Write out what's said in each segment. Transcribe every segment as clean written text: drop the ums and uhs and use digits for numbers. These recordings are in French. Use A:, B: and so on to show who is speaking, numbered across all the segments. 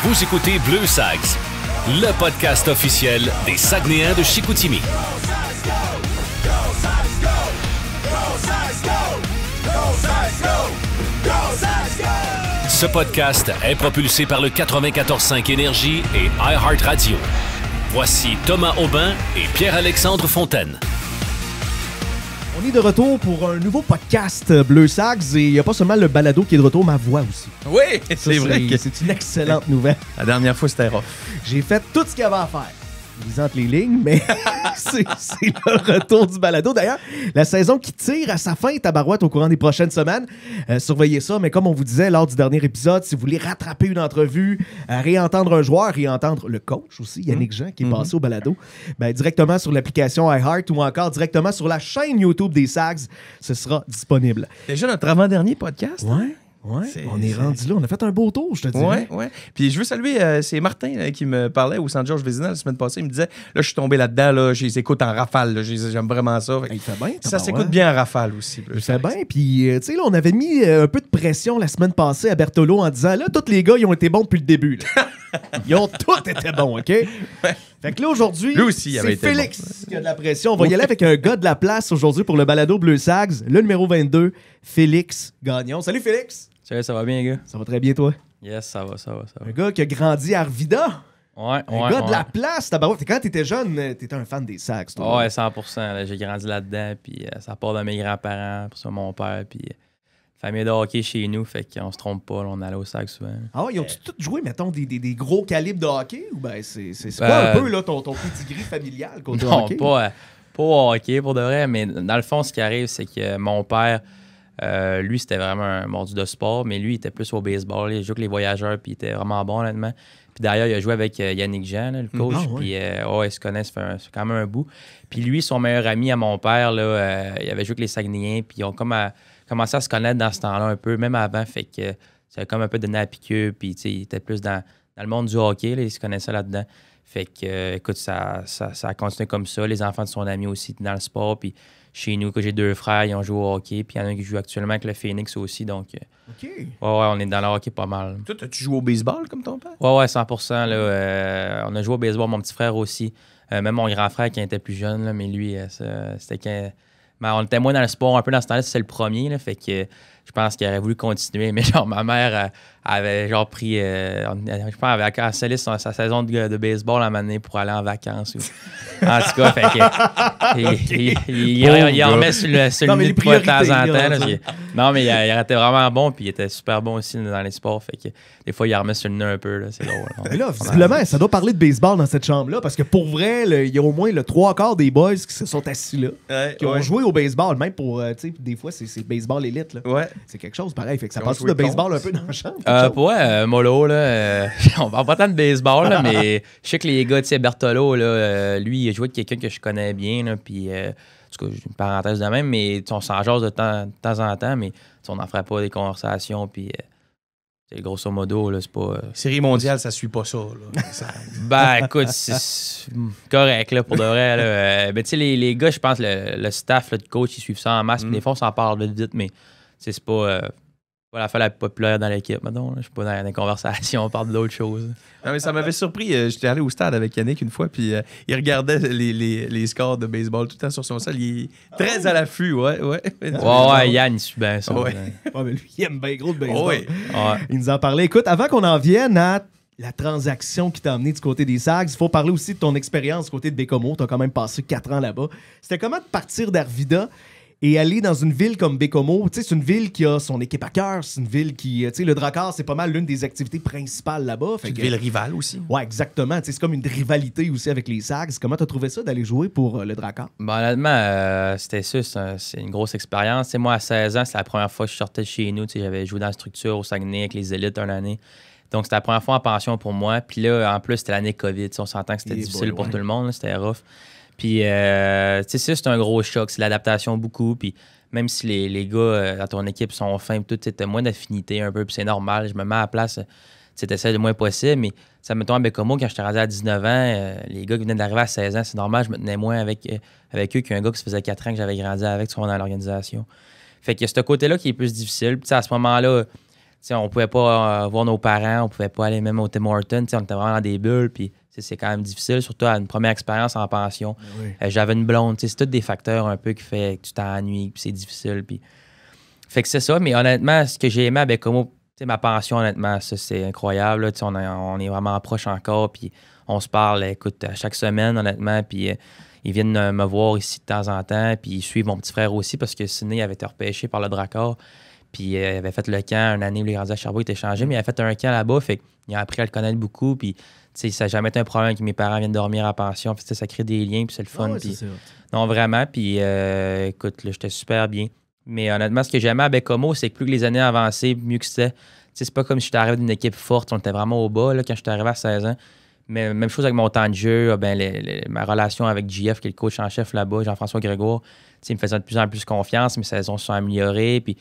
A: Vous écoutez Bleu Sags, le podcast officiel des Saguenayens de Chicoutimi. Ce podcast est propulsé par le 94.5 Énergie et iHeartRadio. Voici Thomas Aubin et Pierre-Alexandre Fontaine.
B: On est de retour pour un nouveau podcast Bleu Sags et il n'y a pas seulement le balado qui est de retour, ma voix aussi.
C: Oui, c'est vrai que
B: c'est une excellente nouvelle.
C: La dernière fois, c'était rough.
B: J'ai fait tout ce qu'il y avait à faire. Lisant entre les lignes, mais c'est le retour du balado. D'ailleurs, la saison qui tire à sa fin, tabarouette, au courant des prochaines semaines. Surveillez ça, mais comme on vous disait lors du dernier épisode, si vous voulez rattraper une entrevue, réentendre un joueur, réentendre le coach aussi, Yannick Jean, qui est passé au balado, ben, directement sur l'application iHeart ou encore directement sur la chaîne YouTube des Sags, ce sera disponible.
C: Déjà notre avant-dernier podcast.
B: Ouais. Ouais, on est rendu là. On a fait un beau tour, je te dirais.
C: Ouais. Puis je veux saluer, c'est Martin qui me parlait au Centre Georges Vézina la semaine passée. Il me disait, là, je suis tombé là-dedans, là, je les écoute en rafale. Là, j'aime vraiment ça.
B: Il fait bien.
C: Ça s'écoute bien en rafale aussi.
B: Il fait bien. Puis, tu sais, là, on avait mis un peu de pression la semaine passée à Bertolo en disant, là, tous les gars, ils ont été bons depuis le début. Ils ont tous été bons, OK? Ouais. Fait que là, aujourd'hui, c'est Félix qui a de la pression. On va y aller avec un gars de la place aujourd'hui pour le balado Bleu Sags, le numéro 22, Félix Gagnon. Salut, Félix!
D: Salut, ça va bien, gars?
B: Ça va très bien, toi?
D: Yes, ça va.
B: Un gars qui a grandi à Arvida.
D: Un
B: gars de la place. Quand t'étais jeune, t'étais un fan des Sags, toi.
D: Ouais, 100%. Là, j'ai grandi là-dedans, puis ça part de mes grands-parents, pour ça, mon père, puis famille de hockey chez nous, fait qu'on se trompe pas, là, on allait au Sags souvent.
B: Ah ouais, ils ont tous joué, mettons, des gros calibres de hockey? Ou ben c'est quoi un peu là, ton pedigree familial contre le hockey?
D: Non, pas au hockey, pour de vrai, mais dans le fond, ce qui arrive, c'est que mon père... lui, c'était vraiment un mordu de sport, mais lui, il était plus au baseball. Il jouait avec les voyageurs, puis il était vraiment bon, honnêtement. Puis d'ailleurs, il a joué avec Yannick Jean, là, le coach, puis ils se connaissent, c'est quand même un bout. Puis lui, son meilleur ami à mon père, là, il avait joué avec les Saguenayens, puis ils ont commencé à se connaître dans ce temps-là un peu, même avant, fait que ça a comme un peu donné à piqûre, puis il était plus dans le monde du hockey, là, il se connaissait là-dedans. Fait que, écoute, ça a continué comme ça. Les enfants de son ami aussi étaient dans le sport, puis chez nous, que j'ai 2 frères, ils ont joué au hockey. Puis il y en a qui jouent actuellement avec le Phoenix aussi. Donc, on est dans le hockey pas mal.
C: Toi, as-tu joué au baseball comme ton père?
D: Ouais, 100%. Là, on a joué au baseball, mon petit frère aussi. Même mon grand frère qui était plus jeune, là, mais lui, c'était que. Mais on était moins dans le sport un peu dans ce temps-là, c'est le premier. Là, fait que je pense qu'il aurait voulu continuer. Mais genre, ma mère avait genre pris. Je pense qu'elle avait cancellé sa saison de baseball à un moment donné pour aller en vacances. En tout cas, fait que. Il en remet sur le nid de temps en temps. Non, mais il était vraiment bon, puis il était super bon aussi dans les sports. Fait que des fois, il en remet sur le nez un peu. Là, c'est drôle.
B: Mais là, visiblement, ça doit parler de baseball dans cette chambre-là, parce que pour vrai, il y a au moins le 3/4 des boys qui se sont assis là, qui ont joué au baseball, même pour, tu sais, des fois, c'est baseball élite. Là.
C: Ouais.
B: C'est quelque chose pareil. Fait que ça passe de baseball un peu dans la chambre.
D: Molo, là, on parle pas tant de baseball, là, mais je sais que les gars, tu sais, Bertolo, là, lui, il a joué avec quelqu'un que je connais bien, là, puis, en tout cas, j'ai une parenthèse de même, mais on s'en jase de temps en temps, mais on n'en ferait pas des conversations, puis, grosso modo, là, c'est pas...
C: Série mondiale, ça suit pas ça, là.
D: Ben, écoute, c'est correct, là, pour de vrai, là. Ben, tu sais, les gars, je pense, le staff, là, de coach, ils suivent ça en masse, puis des fois, on s'en parle vite, mais, c'est pas... pas la fois la plus populaire dans l'équipe, mettons. Je suis pas dans des conversations, on parle d'autres choses.
C: Non, mais ça m'avait surpris. J'étais allé au stade avec Yannick une fois, puis il regardait les scores de baseball tout le temps sur son salle. Il est très à l'affût, ouais.
D: Ouais, Yann, il suit bien ça.
B: Ouais, mais lui, il aime bien gros le baseball.
C: Ouais.
B: Il nous en parlait. Écoute, avant qu'on en vienne à la transaction qui t'a amené du côté des Sags, il faut parler aussi de ton expérience du côté de Bécomo. Tu as quand même passé 4 ans là-bas. C'était comment de partir d'Arvida et aller dans une ville comme Bécomo? Tu sais, c'est une ville qui a son équipe à cœur. C'est une ville qui... Tu sais, le Drakkar, c'est pas mal l'une des activités principales là-bas.
C: C'est une ville rivale aussi.
B: Ouais, exactement. Tu sais, c'est comme une rivalité aussi avec les Sags. Comment t'as trouvé ça d'aller jouer pour le Drakkar?
D: Ben, honnêtement, c'était ça. C'est une grosse expérience. Moi, à 16 ans, c'est la première fois que je sortais de chez nous. J'avais joué dans la structure au Saguenay avec les élites une année. Donc, c'était la première fois en pension pour moi. Puis là, en plus, c'était l'année COVID. On s'entend que c'était difficile pour tout le monde. C'était rough. Puis, tu sais, ça, c'est un gros choc. C'est l'adaptation beaucoup. Puis, même si les gars dans ton équipe sont fins, tout, tu as moins d'affinité un peu. Puis, c'est normal. Je me mets à la place. Tu essaies le moins possible. Mais, ça me tombe à Bécomo, quand j'étais rendu à 19 ans, les gars qui venaient d'arriver à 16 ans, c'est normal. Je me tenais moins avec eux qu'un gars qui se faisait 4 ans que j'avais grandi avec, dans l'organisation. Fait que ce côté-là qui est plus difficile. Puis, à ce moment-là, on pouvait pas voir nos parents, on pouvait pas aller même au Tim Hortons. On était vraiment dans des bulles. Puis c'est quand même difficile, surtout à une première expérience en pension.
B: Oui.
D: J'avais une blonde. C'est tous des facteurs un peu qui fait que tu t'ennuies, puis c'est difficile. Puis... Fait que c'est ça. Mais honnêtement, ce que j'ai aimé à Baie-Comeau, ma pension, honnêtement, ça, c'est incroyable. Là. On est vraiment proches encore. Puis on se parle, écoute, chaque semaine, honnêtement. Puis ils viennent me voir ici de temps en temps. Puis ils suivent mon petit frère aussi parce que Sidney avait été repêché par le Drakkar. Puis il avait fait le camp une année où il est rendu à Sherbrooke, il était changé, mais il a fait un camp là-bas. Fait qu'il a appris à le connaître beaucoup. Puis ça n'a jamais été un problème que mes parents viennent dormir à la pension. Puis ça crée des liens, puis c'est le fun.
B: Ouais,
D: puis, non, vraiment. Puis écoute, là, j'étais super bien. Mais honnêtement, ce que j'aimais à Baie-Comeau, c'est que plus que les années avançaient, mieux que c'était. C'est pas comme si j'étais arrivé d'une équipe forte. On était vraiment au bas là, quand j'étais arrivé à 16 ans. Mais même chose avec mon temps de jeu, ma relation avec JF, qui est le coach en chef là-bas, Jean-François Grégoire, il me faisait de plus en plus confiance. Mes saisons se sont améliorées. Puis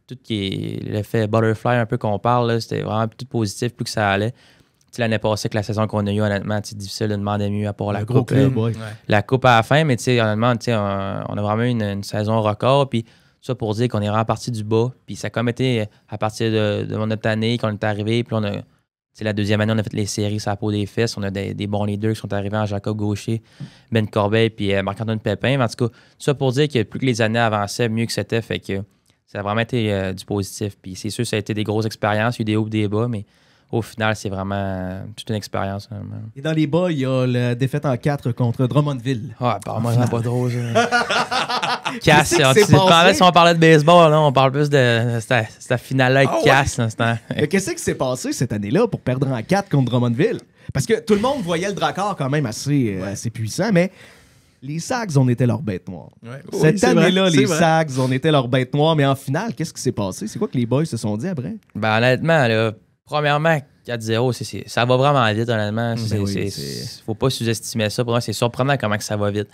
D: tout qui est l'effet butterfly un peu qu'on parle, là, c'était vraiment tout positif, plus que ça allait. L'année passée, que la saison qu'on a eue, honnêtement, c'est difficile de demander mieux à part la coupe. La coupe à la fin, mais honnêtement, on a vraiment eu une saison record. Puis ça pour dire qu'on est vraiment parti du bas. Puis ça a comme été à partir de notre année qu'on est arrivé. Puis on a, la deuxième année, on a fait les séries sur la peau des fesses. On a des bons leaders qui sont arrivés en Jacob Gaucher, Ben Corbeil, puis Marc-Antoine Pépin. Mais en tout cas, ça pour dire que plus que les années avançaient, mieux que c'était. Fait que ça a vraiment été du positif. Puis c'est sûr, ça a été des grosses expériences. Il y a eu des hauts et des bas, mais au final, c'est vraiment toute une expérience.
B: Et dans les bas, il y a la défaite en 4 contre Drummondville.
D: Ah, moi, c'est pas drôle, ça. Cass,
B: si
D: on parlait de baseball, là, on parle plus de cette finale-là avec Cass.
B: Mais qu'est-ce qui s'est passé cette année-là pour perdre en 4 contre Drummondville? Parce que tout le monde voyait le Drakkar quand même assez puissant, mais les Sags, on était leur bête noire. Ouais. Cette année-là, les Sags, on était leur bête noire, mais en finale, qu'est-ce qui s'est passé? C'est quoi que les boys se sont dit après?
D: Ben honnêtement, là, premièrement, 4-0, ça va vraiment vite, honnêtement. Faut pas sous-estimer ça. Pour moi, c'est surprenant comment que ça va vite.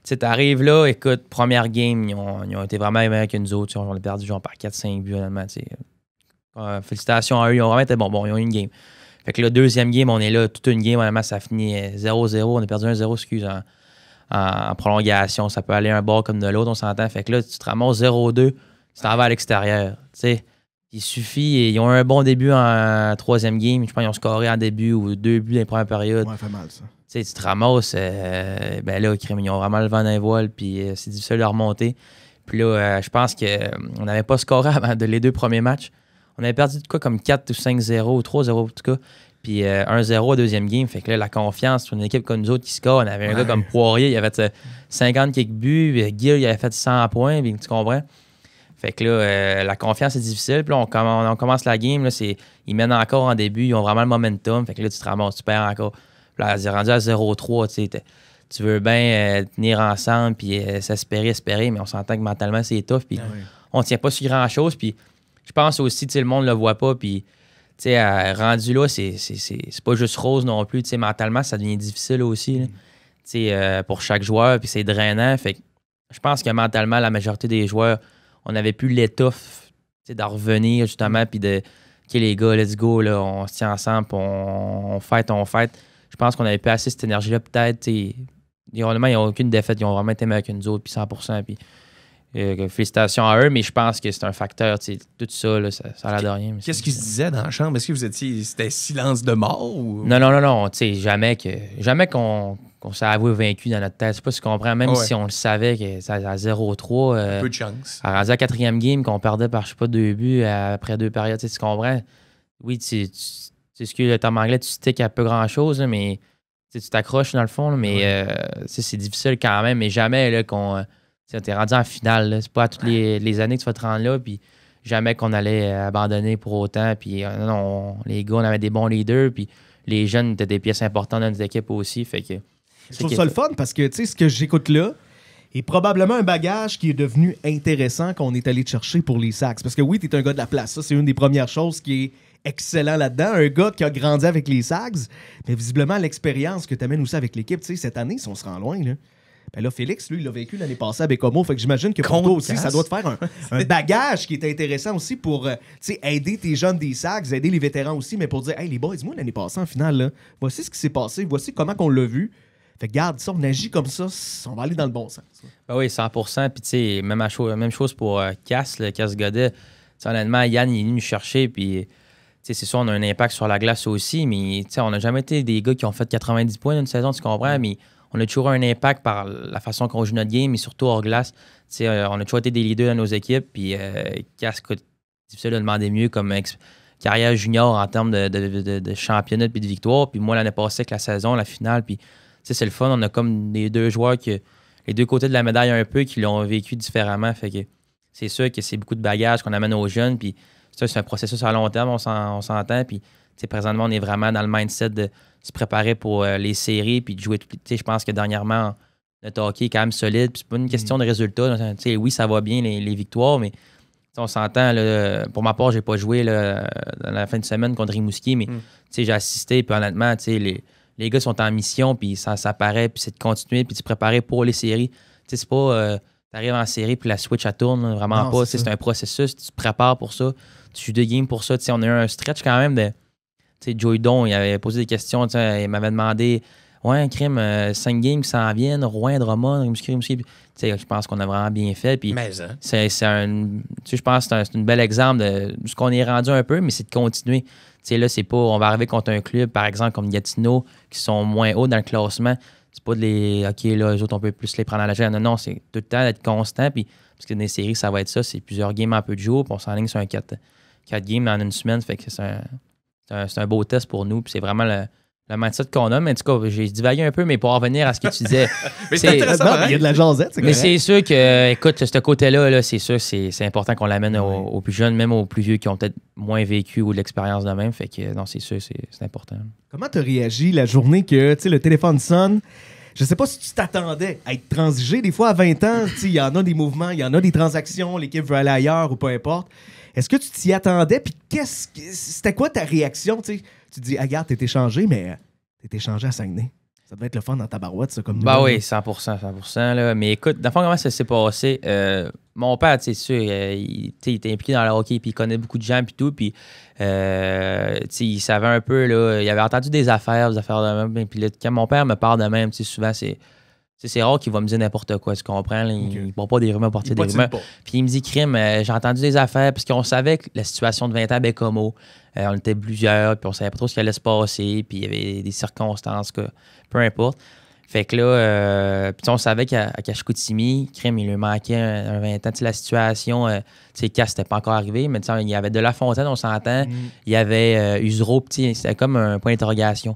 D: Tu arrives là, écoute, première game, ils ont été vraiment meilleurs que nous autres. On a perdu genre par 4-5 buts, honnêtement. Félicitations à eux, ils ont vraiment été bons. Ils ont eu une game. Fait que là, deuxième game, on est là, toute une game, honnêtement, ça finit 0-0. On a perdu 1-0, excuse, en prolongation. Ça peut aller un bord comme de l'autre, on s'entend. Fait que là, tu te ramasses 0-2, tu t'en vas à l'extérieur. Tu sais. Il suffit, ils ont eu un bon début en troisième game. Je pense qu'ils ont scoré en début ou 2 buts dans les premières périodes.
B: Ouais, fait mal, ça.
D: Tu te ramasses, ben là, ils ont vraiment le vent dans les voiles, puis c'est difficile de remonter. Puis là, je pense qu'on n'avait pas scoré avant les 2 premiers matchs. On avait perdu de quoi comme 4 ou 5-0 ou 3-0 en tout cas. Puis 1-0 au deuxième game. Fait que là, la confiance sur une équipe comme nous autres qui score. On avait un gars comme Poirier, il avait fait 50 quelques buts. Guil, il avait fait 100 points, puis tu comprends? Fait que là, la confiance est difficile. Puis là, on commence la game. Là, ils mènent encore en début. Ils ont vraiment le momentum. Fait que là, tu te ramasses, tu perds encore. Puis là, c'est rendu à 0-3. Tu veux bien tenir ensemble puis s'espérer. Mais on s'entend que mentalement, c'est tough. Puis on tient pas sur grand-chose. Puis je pense aussi, le monde le voit pas. Puis rendu là, c'est pas juste rose non plus. Mentalement, ça devient difficile aussi. Pour chaque joueur. Puis c'est drainant. Fait que je pense que mentalement, la majorité des joueurs, on n'avait plus l'étoffe d'en revenir justement, puis de OK, les gars, let's go, là, on se tient ensemble, puis on fête. Je pense qu'on n'avait pas assez cette énergie-là, peut-être. Honnêtement, il n'y a aucune défaite. Ils ont vraiment été meilleurs que nous autres, puis 100%. Puis, félicitations à eux, mais je pense que c'est un facteur. Tout ça, là, ça a l'air de rien.
C: Qu'est-ce qu'ils se disaient dans la chambre? Est-ce que vous étiez. C'était silence de mort? Ou...
D: Non. Jamais qu'on s'est avoué vaincu dans notre tête. Je sais pas si tu comprends. Même si on le savait que ça à 0-3.
C: Peu de chance.
D: À rendu à 4e game, qu'on perdait par, je sais pas, 2 buts après 2 périodes. Tu comprends? Oui, tu ce que le terme anglais, tu sticks à peu grand-chose, mais tu t'accroches dans le fond. Là, mais c'est difficile quand même. Mais jamais là, qu'on. T'es rendu en finale. Là. C'est pas à toutes les années que tu vas te rendre là. Puis jamais qu'on allait abandonner pour autant. Puis non, les gars, on avait des bons leaders. Puis les jeunes étaient des pièces importantes dans notre équipe aussi. Fait que.
B: Je trouve ça le fun parce que, tu sais, ce que j'écoute là est probablement un bagage qui est devenu intéressant qu'on est allé chercher pour les Sags. Parce que oui, t'es un gars de la place. Ça, c'est une des premières choses qui est excellent là-dedans. Un gars qui a grandi avec les Sags, mais visiblement, l'expérience que t'amènes aussi avec l'équipe, tu sais, cette année, si on se rend loin, là. Ben là, Félix, lui, il l'a vécu l'année passée à Baie-Comeau. Fait que j'imagine que pour toi aussi, ça doit te faire un bagage qui est intéressant aussi pour aider tes jeunes des Sags, aider les vétérans aussi, mais pour dire, hey, les boys, moi, l'année passée, en finale, là, voici ce qui s'est passé, voici comment on l'a vu. Fait que garde ça, on agit comme ça, on va aller dans le bon sens.
D: Ben oui, 100%. Puis tu sais, même chose pour Cass Godet. honnêtement, Yann, il est venu nous chercher, puis c'est sûr, on a un impact sur la glace aussi, mais on n'a jamais été des gars qui ont fait 90 points dans une saison, tu comprends? Mais on a toujours un impact par la façon qu'on joue notre game, mais surtout hors glace. On a toujours été des leaders dans nos équipes, puis c'est difficile de demander mieux comme carrière junior en termes de championnat puis de victoire. Puis moi, l'année passée, avec la saison, la finale, puis c'est le fun. On a comme les deux joueurs, les deux côtés de la médaille un peu, qui l'ont vécu différemment. Fait que c'est sûr que c'est beaucoup de bagages qu'on amène aux jeunes, puis c'est un processus à long terme, on s'entend. Puis présentement, on est vraiment dans le mindset de se préparer pour les séries, puis de jouer. Je pense que dernièrement, notre hockey est quand même solide. Puis c'est pas une question de résultats. Oui, ça va bien, les victoires, mais on s'entend. Pour ma part, j'ai pas joué dans la fin de semaine contre Rimouski, mais j'ai assisté. Puis honnêtement, les gars sont en mission, puis ça paraît, puis c'est de continuer, puis de se préparer pour les séries. C'est pas t'arrives en série, puis la switch, elle tourne. Vraiment non, pas. C'est un processus. Tu te prépares pour ça. Tu joues 2 games pour ça. On a eu un stretch quand même de. Joey Don, il avait posé des questions. Il m'avait demandé ouais, crime, 5 games qui s'en viennent, Rouen, Drummond, Rimouski. Je pense qu'on a vraiment bien fait. Puis je pense que c'est un bel exemple de ce qu'on est rendu un peu, mais c'est de continuer. Là, c'est pas. On va arriver contre un club, par exemple, comme Gatineau, qui sont moins hauts dans le classement. C'est pas de les. OK, là, eux autres, on peut plus les prendre à la légère. Non, c'est tout le temps d'être constant. Puis, parce que dans les séries, ça va être ça. C'est plusieurs games en peu de jours. Puis on s'enligne sur un 4 games en une semaine. Fait que c'est un beau test pour nous. Puis c'est vraiment le mindset qu'on a. Mais en tout cas, j'ai divagué un peu, mais pour en revenir à ce que tu disais.
C: Mais c'est intéressant.
B: Il y a de la jasette.
D: Mais c'est sûr que, écoute, ce côté-là, c'est sûr, c'est important qu'on l'amène aux plus jeunes, même aux plus vieux qui ont peut-être moins vécu ou de l'expérience de même. Fait que, non, c'est sûr, c'est important.
B: Comment tu as réagi la journée que le téléphone sonne? Je sais pas si tu t'attendais à être transigé. Des fois, à 20 ans, il y en a des mouvements, il y en a des transactions, l'équipe veut aller ailleurs ou peu importe. Est-ce que tu t'y attendais? Puis c'était quoi ta réaction? Tu te dis, regarde, t'es échangé, mais t'es échangé à Saguenay. Ça devait être le fun dans ta barouette, ça, comme nous.
D: Bah oui, 100%. Là. Mais écoute, dans le fond, comment ça s'est passé? Mon père, c'est sûr, il était impliqué dans le hockey, puis il connaît beaucoup de gens, puis tout. Puis, il savait un peu, là, il avait entendu des affaires de même. Puis là, quand mon père me parle de même, souvent, c'est rare qu'il va me dire n'importe quoi, tu comprends? Là, il ne pas des rumeurs, partir des rumeurs. Puis il me dit, crime, j'ai entendu des affaires, parce qu'on savait que la situation de 20 ans à Bécomo, on était plusieurs, puis on savait pas trop ce qui allait se passer, puis il y avait des circonstances, peu importe. Fait que là, on savait qu'à Chicoutimi, crime, il lui manquait un 20 ans. La situation, Cass, c'était pas encore arrivé, mais il y avait de La Fontaine, on s'entend. Il y avait Usereau, c'était comme un point d'interrogation.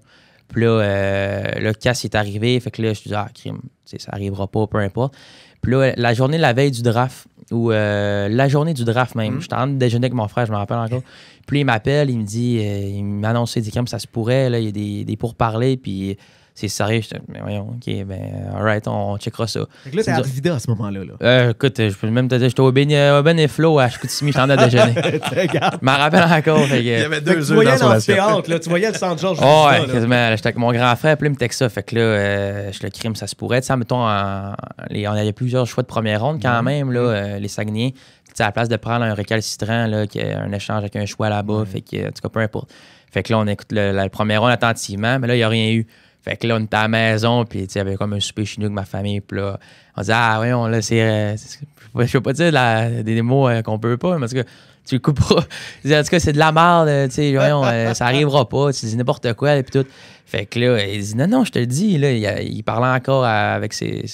D: Puis là, le Cass est arrivé. Fait que là, je me dis, crime, ça arrivera pas, peu importe. Puis là, la journée de la veille du draft, ou la journée du draft même, j'étais en train de déjeuner avec mon frère, je me rappelle encore. Puis il m'appelle, il me dit, il m'annonce, il dit, crime, ça se pourrait, là, il y a des pourparlers, puis c'est sérieux. Je dis, mais voyons, OK, ben, alright, on checkera ça.
B: Fait que là, t'es à Arvida à ce moment-là. Là.
D: Écoute, je peux même te dire, j'étais au Ben et Flo à Chicoutimi, je suis en train de déjeuner. Je m'en rappelle encore. Fait que,
C: il y avait 2
B: œufs dans son
C: assiette.
B: Là, tu voyais le centre Georges.
D: Ouais, quasiment. J'étais avec mon grand frère, puis il me texte ça. Fait que là, je le crime, ça se pourrait. Mettons, on avait plusieurs choix de première ronde quand même, là, les Saguenayens. À la place de prendre un récalcitrant, là, qui a un échange avec un choix là-bas, fait que, en tout cas, peu importe. Fait que là, on écoute la première ronde attentivement, mais là, il n'y a rien eu. Fait que là, on était à la maison, puis il y avait comme un souper chez nous avec ma famille. Puis là, on disait, voyons, là, c'est je veux pas dire des mots qu'on peut pas, mais en tout cas, tu le couperas. En tout cas, c'est de la merde, voyons, ça arrivera pas, tu dis n'importe quoi, et puis tout. Fait que là, il dit, non, je te le dis, là, il parlait encore avec ses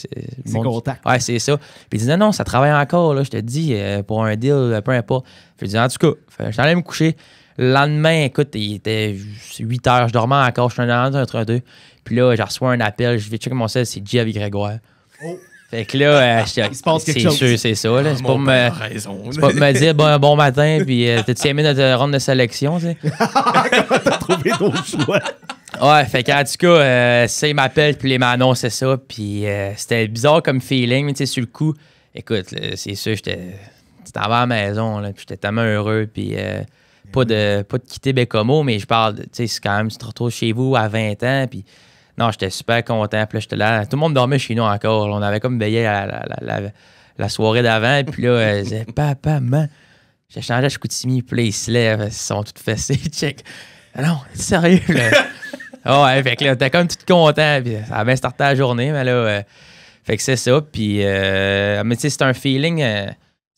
B: contacts.
D: Ouais, c'est ça. Puis il dit, non, ça travaille encore, là, je te le dis, pour un deal, peu importe. Fait que je dis, en tout cas, je suis allé me coucher. Le lendemain, écoute, il était 8 heures, je dormais encore, je suis dans un 2. Puis là, j'ai reçu un appel, je vais checker mon sel, c'est G avec Grégoire.
B: Oh.
D: Fait que là,
B: il se passe quelque chose.
D: C'est sûr, c'est ça. Là. C'est pas me dire bon matin, puis t'as-tu aimé notre ronde de sélection, tu sais?
B: Comment t'as trouvé d'autres choix?
D: Ouais, fait qu'en tout cas, ça, il m'appelle, puis il m'a annoncé ça, puis c'était bizarre comme feeling, mais tu sais, sur le coup, écoute, là, c'est sûr, j'étais à la maison, là, puis j'étais tellement heureux, puis pas de quitter Bécomo, mais je parle, tu sais, c'est quand même, tu te retrouves chez vous à 20 ans, puis non, j'étais super content, puis là, j'étais là, tout le monde dormait chez nous encore, là, on avait comme veillé la soirée d'avant, puis là, je disais, papa, maman, j'ai changé à Chicoutimi, puis là, ils se lèvent, ils sont tous fessés, check. Non, sérieux, là. Ouais, fait que là, t'es comme tout content, puis ça a bien starté la journée, mais là, fait que c'est ça, puis, mais tu sais, c'est un feeling,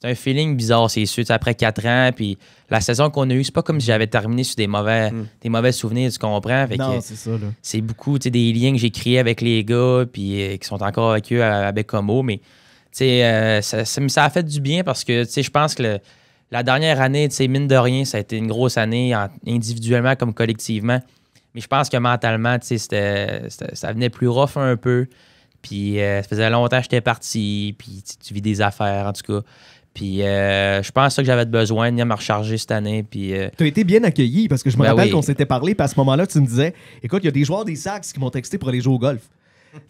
D: c'est un feeling bizarre, c'est sûr. Après 4 ans, puis la saison qu'on a eue, c'est pas comme si j'avais terminé sur des mauvais souvenirs, tu comprends? Fait
B: Non,
D: que
B: c'est ça, là.
D: c'est beaucoup des liens que j'ai créés avec les gars, puis qui sont encore avec eux à Bécomo, mais ça a fait du bien parce que je pense que la dernière année, mine de rien, ça a été une grosse année, individuellement comme collectivement. Mais je pense que mentalement, ça venait plus rough un peu. Puis ça faisait longtemps que j'étais parti, puis tu vis des affaires, en tout cas. Puis je pense que j'avais besoin de venir me recharger cette année. Puis
B: tu as été bien accueilli parce que je me
D: Ben
B: rappelle
D: oui.
B: qu'on s'était parlé, puis à ce moment-là, tu me disais, écoute, il y a des joueurs des Sacs qui m'ont texté pour aller jouer au golf.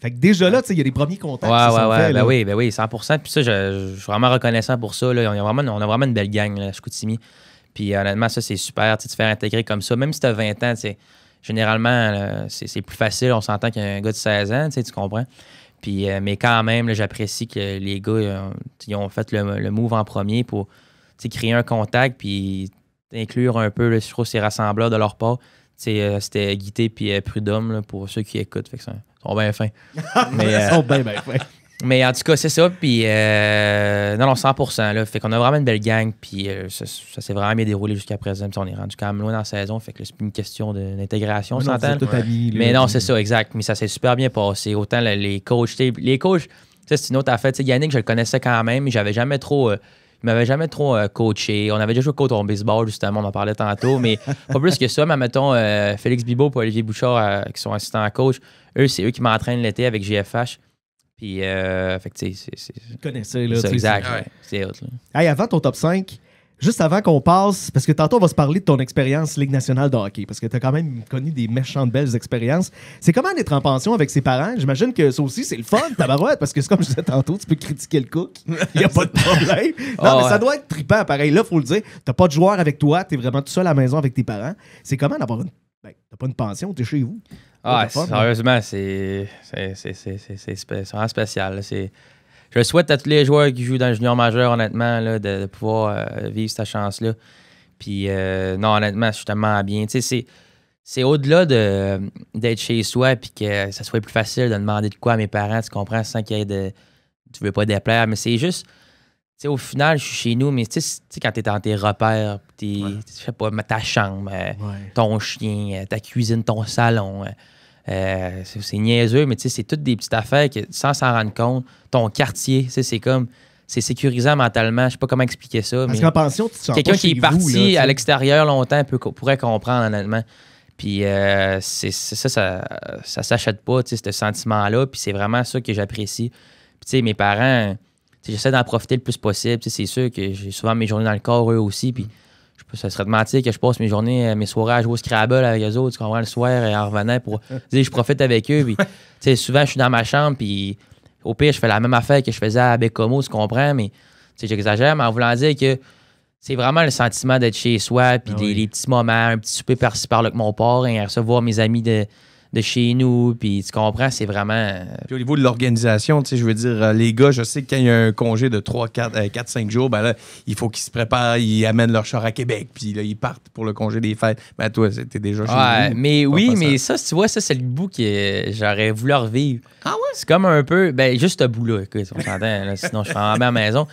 B: Fait que déjà là, il y a des premiers contacts qui sont faits.
D: ben oui, 100%. Puis ça, je suis vraiment reconnaissant pour ça. Là. On a vraiment une belle gang là, à Chicoutimi. Puis honnêtement, ça, c'est super, de te faire intégrer comme ça. Même si tu as 20 ans, généralement, là, c'est plus facile. On s'entend qu'un gars de 16 ans, tu comprends? Puis, mais quand même, là, j'apprécie que les gars ils ont fait le move en premier pour créer un contact puis inclure un peu, là, je trouve, ces rassembleurs de leur part. C'était Guité puis Prud'homme là, pour ceux qui écoutent. Fait que ils sont bien fins.
B: Ils sont bien faits.
D: Mais en tout cas, c'est ça. Puis, non, 100%. Là, fait qu'on a vraiment une belle gang. Puis, ça s'est vraiment bien déroulé jusqu'à présent. Puis, on est rendu quand même loin dans la saison. Fait que là, c'est plus une question d'intégration, on
B: Non,
D: s'entend.
B: c'est tout ami, là.
D: Mais non, c'est ça, exact. Mais ça s'est super bien passé. Autant les coachs. Les coachs, c'est une autre affaire. Yannick, je le connaissais quand même, mais j'avais jamais trop. Il m'avait jamais trop coaché. On avait déjà joué au baseball, justement, on en parlait tantôt, mais pas plus que ça. Mais mettons, Félix Bibeau et Olivier Bouchard, qui sont assistants coach, c'est eux qui m'entraînent l'été avec GFH. Puis, fait que, tu sais,
B: Tu connaissais, là.
D: c'est ça,
B: tu sais,
D: exact.
C: ouais.
D: C'est hot, là.
B: Hey, avant ton top 5, juste avant qu'on passe, parce que tantôt on va se parler de ton expérience Ligue nationale de hockey, parce que tu as quand même connu des méchantes belles expériences. C'est comment d'être en pension avec ses parents? J'imagine que ça aussi, c'est le fun, tabarouette, parce que c'est comme je disais tantôt, tu peux critiquer le cook, il n'y a pas de problème. Non, mais ça doit être trippant, pareil. Là, il faut le dire, t'as pas de joueur avec toi, t'es vraiment tout seul à la maison avec tes parents. C'est comment d'avoir une... Ben, t'as pas une pension, t'es chez vous.
D: Ah,
B: C'est fun,
D: sérieusement, c'est vraiment spécial. Là. Je souhaite à tous les joueurs qui jouent dans le junior majeur, honnêtement, là, de pouvoir vivre cette chance-là. Puis, non, honnêtement, je suis tellement bien. Tu sais, c'est au-delà d'être chez soi et que ça soit plus facile de demander de quoi à mes parents, tu comprends, sans qu'il y ait de... Tu veux pas déplaire, mais c'est juste... Tu sais, au final, je suis chez nous, mais tu sais, quand t'es dans tes repères, je sais pas, ta chambre, ton chien, ta cuisine, ton salon... c'est niaiseux, mais tu sais, c'est toutes des petites affaires que, sans s'en rendre compte, ton quartier, c'est comme, c'est sécurisant mentalement. Je sais pas comment expliquer ça.
B: Parce
D: mais
B: qu'en pension, tu te sens
D: quelqu'un
B: pas
D: qui
B: chez
D: est parti
B: vous, là,
D: à l'extérieur longtemps pourrait comprendre, honnêtement. Puis ça s'achète pas, tu sais, ce sentiment-là. Puis c'est vraiment ça que j'apprécie. Puis tu sais, mes parents, j'essaie d'en profiter le plus possible. Tu sais, c'est sûr que j'ai souvent mes journées dans le corps, eux aussi. Puis ça serait de mentir que je passe mes journées, mes soirées à jouer au Scrabble avec eux autres, tu comprends, le soir, en revenant pour dire je profite avec eux. Puis, tu sais, souvent, je suis dans ma chambre, puis au pire, je fais la même affaire que je faisais à Bécomo, tu comprends, mais tu sais, j'exagère, mais en voulant dire que c'est vraiment le sentiment d'être chez soi, puis les petits moments, un petit souper par-ci par-là avec mon père, et recevoir mes amis de chez nous, puis tu comprends, c'est vraiment...
C: Puis au niveau de l'organisation, tu sais, je veux dire, les gars, je sais que quand il y a un congé de 4-5 jours, ben là, il faut qu'ils se préparent, ils amènent leur char à Québec, puis là, ils partent pour le congé des fêtes. Ben toi, t'es déjà chez vous.
D: Mais oui,
C: Pas
D: mais ça, tu vois, ça, c'est le bout que j'aurais voulu revivre.
C: Ah ouais?
D: C'est comme un peu, ben juste ce bout-là, écoute, on s'entend, là, sinon je serais en bas à la maison.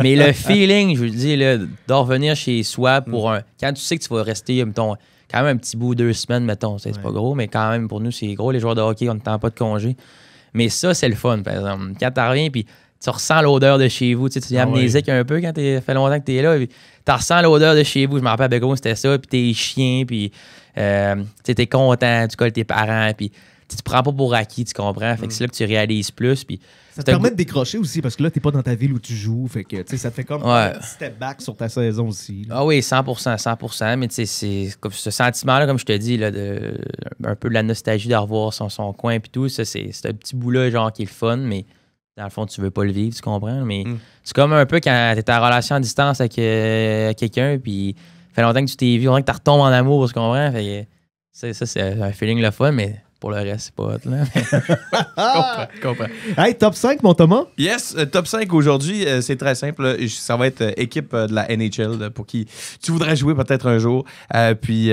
D: Mais le feeling, je veux dire, là, de revenir chez soi pour un... Quand tu sais que tu vas rester, mettons, quand même un petit bout, 2 semaines, mettons. C'est pas gros, mais quand même, pour nous, c'est gros. Les joueurs de hockey, on ne tend pas de congé. Mais ça, c'est le fun, par exemple. Quand tu reviens, puis tu ressens l'odeur de chez vous. Tu es amnésique un peu quand ça fait longtemps que tu es là. Tu ressens l'odeur de chez vous. Je me rappelle, avec c'était ça. Puis tes chiens, puis tu es content, tu colles tes parents, puis tu te prends pas pour acquis, tu comprends. Fait que c'est là que tu réalises plus. Puis
B: ça te permet de décrocher aussi parce que là, t'es pas dans ta ville où tu joues. Fait que, ça te fait comme un step back sur ta saison aussi. Là.
D: Ah oui, 100%. Mais c'est comme ce sentiment-là, comme je te dis, là, un peu de la nostalgie de revoir son coin et tout. Ça, c'est un petit bout-là, genre, qui est le fun, mais dans le fond, tu veux pas le vivre, tu comprends? Mais c'est comme un peu quand t'es en relation à distance avec quelqu'un, puis ça fait longtemps que tu t'es vu, on dirait que tu retombes en amour, tu comprends? Fait que, ça, c'est un feeling le fun, mais pour le reste, c'est pas hot, là.
C: Je comprends.
B: Hey, top 5, mon Thomas?
C: Yes, top 5 aujourd'hui, c'est très simple. Ça va être équipe de la NHL pour qui tu voudrais jouer peut-être un jour. Puis